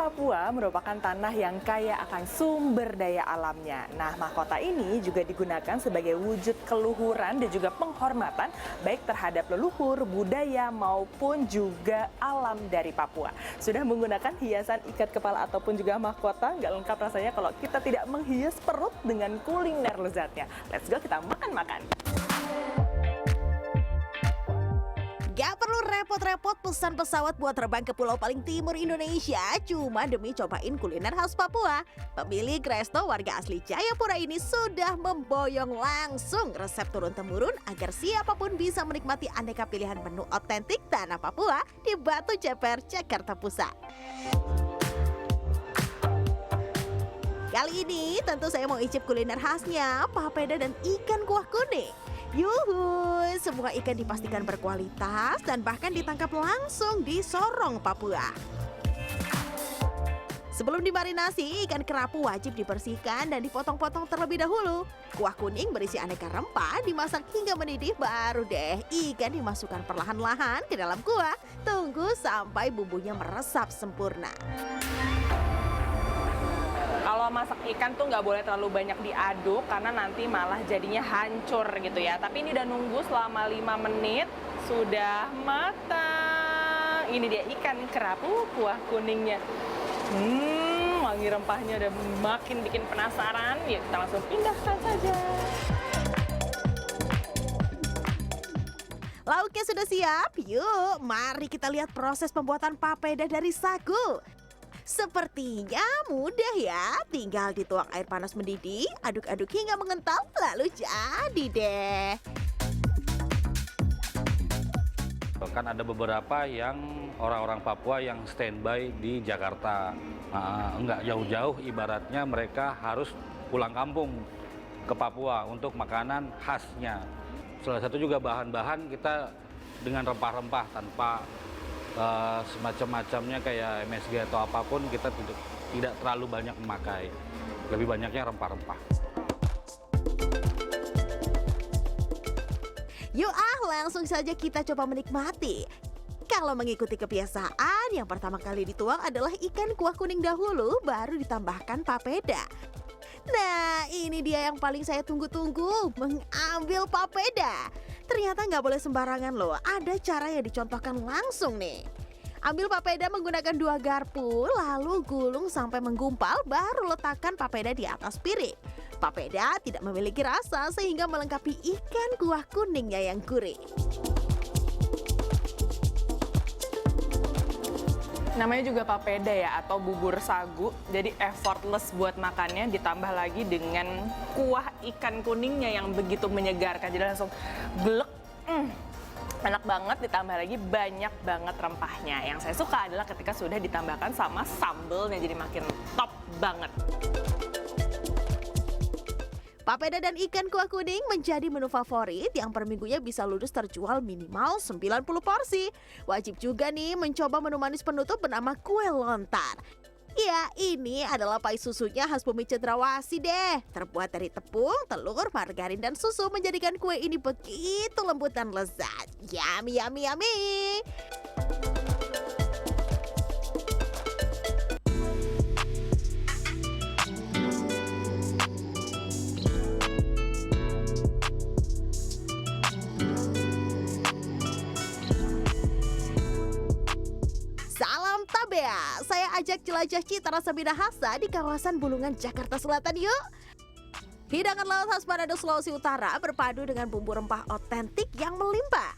Papua merupakan tanah yang kaya akan sumber daya alamnya. Nah, mahkota ini juga digunakan sebagai wujud keluhuran dan juga penghormatan baik terhadap leluhur, budaya maupun juga alam dari Papua. Sudah menggunakan hiasan ikat kepala ataupun juga mahkota, nggak lengkap rasanya kalau kita tidak menghias perut dengan kuliner lezatnya. Let's go, kita makan-makan. Gak perlu repot-repot pesan pesawat buat terbang ke pulau paling timur Indonesia cuma demi cobain kuliner khas Papua. Pemilik resto warga asli Jayapura ini sudah memboyong langsung resep turun-temurun agar siapapun bisa menikmati aneka pilihan menu otentik tanah Papua di Batu Ceper, Jakarta Pusat. Kali ini tentu saya mau icip kuliner khasnya, papeda dan ikan kuah kuning. Yuhu, semua ikan dipastikan berkualitas dan bahkan ditangkap langsung di Sorong, Papua. Sebelum dimarinasi, ikan kerapu wajib dibersihkan dan dipotong-potong terlebih dahulu. Kuah kuning berisi aneka rempah dimasak hingga mendidih, baru deh ikan dimasukkan perlahan-lahan ke dalam kuah. Tunggu sampai bumbunya meresap sempurna. Kalau masak ikan tuh nggak boleh terlalu banyak diaduk karena nanti malah jadinya hancur gitu ya. Tapi ini udah nunggu selama 5 menit, sudah matang. Ini dia ikan kerapu kuah kuningnya. Wangi rempahnya udah makin bikin penasaran. Yuk kita langsung pindahkan saja. Lauknya sudah siap, yuk mari kita lihat proses pembuatan papeda dari sagu. Sepertinya mudah ya, tinggal dituang air panas mendidih, aduk-aduk hingga mengental, lalu jadi deh. Kan ada beberapa yang orang-orang Papua yang standby di Jakarta. Enggak jauh-jauh, ibaratnya mereka harus pulang kampung ke Papua untuk makanan khasnya. Salah satu juga bahan-bahan kita dengan rempah-rempah tanpa semacam-macamnya kayak MSG atau apapun, kita tidak terlalu banyak memakai. Lebih banyaknya rempah-rempah. Yuk langsung saja kita coba menikmati. Kalau mengikuti kebiasaan, yang pertama kali dituang adalah ikan kuah kuning dahulu, baru ditambahkan papeda. Nah, ini dia yang paling saya tunggu-tunggu, mengambil papeda. Ternyata nggak boleh sembarangan loh, ada cara yang dicontohkan langsung nih. Ambil papeda menggunakan 2 garpu, lalu gulung sampai menggumpal, baru letakkan papeda di atas piring. Papeda tidak memiliki rasa sehingga melengkapi ikan kuah kuningnya yang gurih. Namanya juga papeda ya, atau bubur sagu, jadi effortless buat makannya, ditambah lagi dengan kuah ikan kuningnya yang begitu menyegarkan, jadi langsung glek, enak banget, ditambah lagi banyak banget rempahnya. Yang saya suka adalah ketika sudah ditambahkan sama sambelnya, jadi makin top banget. Papeda dan ikan kuah kuning menjadi menu favorit yang per minggunya bisa ludes terjual minimal 90 porsi. Wajib juga nih mencoba menu manis penutup bernama kue lontar. Ya, ini adalah pai susunya khas bumi Cendrawasih deh. Terbuat dari tepung, telur, margarin, dan susu menjadikan kue ini begitu lembut dan lezat. Yummy, yummy, yummy! Salam Tabea, saya ajak jelajah cita rasa Minahasa di kawasan Bulungan, Jakarta Selatan yuk. Hidangan laut khas Manado, Sulawesi Utara berpadu dengan bumbu rempah otentik yang melimpah.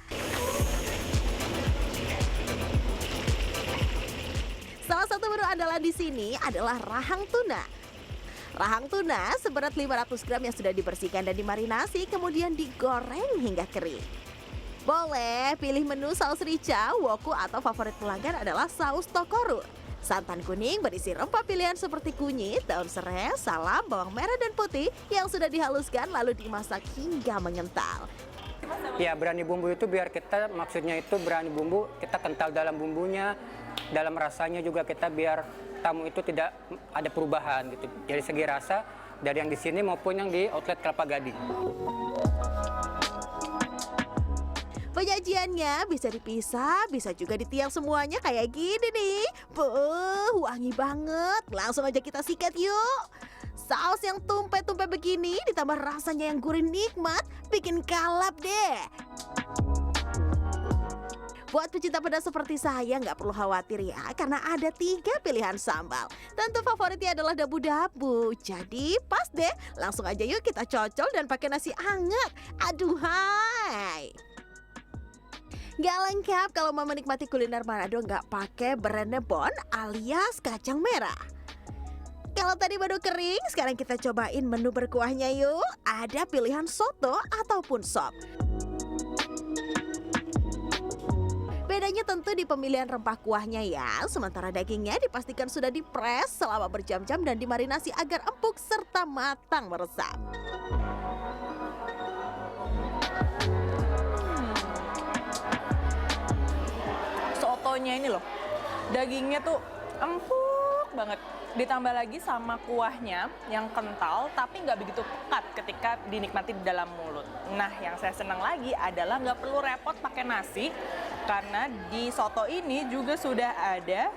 Salah satu menu andalan di sini adalah rahang tuna. Rahang tuna seberat 500 gram yang sudah dibersihkan dan dimarinasi, kemudian digoreng hingga kering. Boleh pilih menu saus rica, woku, atau favorit pelanggan adalah saus tokoru. Santan kuning berisi rempah pilihan seperti kunyit, daun serai, salam, bawang merah, dan putih yang sudah dihaluskan lalu dimasak hingga mengental. Ya, berani bumbu itu biar kita, maksudnya itu berani bumbu, kita kental dalam bumbunya, dalam rasanya juga kita biar tamu itu tidak ada perubahan gitu. Dari segi rasa, dari yang di sini maupun yang di outlet Kelapa Gading. Penyajiannya bisa dipisah, bisa juga ditiang semuanya kayak gini nih. Wangi banget. Langsung aja kita sikat yuk. Saus yang tumpe-tumpe begini ditambah rasanya yang gurih nikmat, bikin kalap deh. Buat pecinta pedas seperti saya nggak perlu khawatir ya, karena ada 3 pilihan sambal. Tentu favoritnya adalah dabu-dabu. Jadi pas deh, langsung aja yuk kita cocol dan pakai nasi hangat. Aduhai. Nggak lengkap kalau mau menikmati kuliner Manado nggak pakai berenebon alias kacang merah. Kalau tadi baru kering, sekarang kita cobain menu berkuahnya yuk. Ada pilihan soto ataupun sop. Bedanya tentu di pemilihan rempah kuahnya ya. Sementara dagingnya dipastikan sudah dipres selama berjam-jam dan dimarinasi agar empuk serta matang meresap. Sotonya ini loh, dagingnya tuh empuk banget. Ditambah lagi sama kuahnya yang kental tapi nggak begitu pekat ketika dinikmati di dalam mulut. Nah, yang saya senang lagi adalah nggak perlu repot pakai nasi karena di soto ini juga sudah ada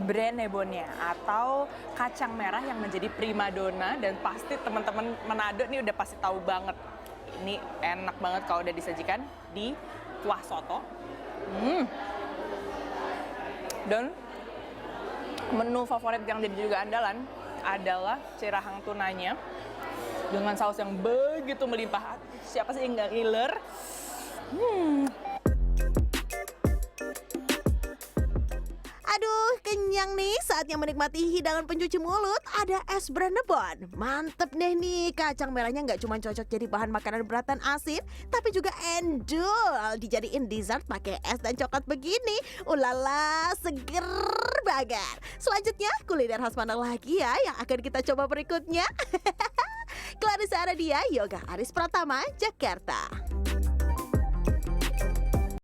brenebonnya atau kacang merah yang menjadi primadona dan pasti teman-teman Manado nih udah pasti tahu banget. Ini enak banget kalau udah disajikan di kuah soto. Dan menu favorit yang jadi juga andalan adalah cirahang tunanya dengan saus yang begitu melimpah. Siapa sih yang nggak ngiler? Aduh, kenyang nih. Saatnya menikmati hidangan pencuci mulut. Ada es brenebon. Mantep deh nih. Kacang merahnya nggak cuma cocok jadi bahan makanan beratan asin, tapi juga endul dijadiin dessert pakai es dan coklat begini. Ulala, seger banget. Selanjutnya kuliner khas mana lagi ya yang akan kita coba berikutnya? Clarissa Aradia, Yoga Aris Pratama, Jakarta.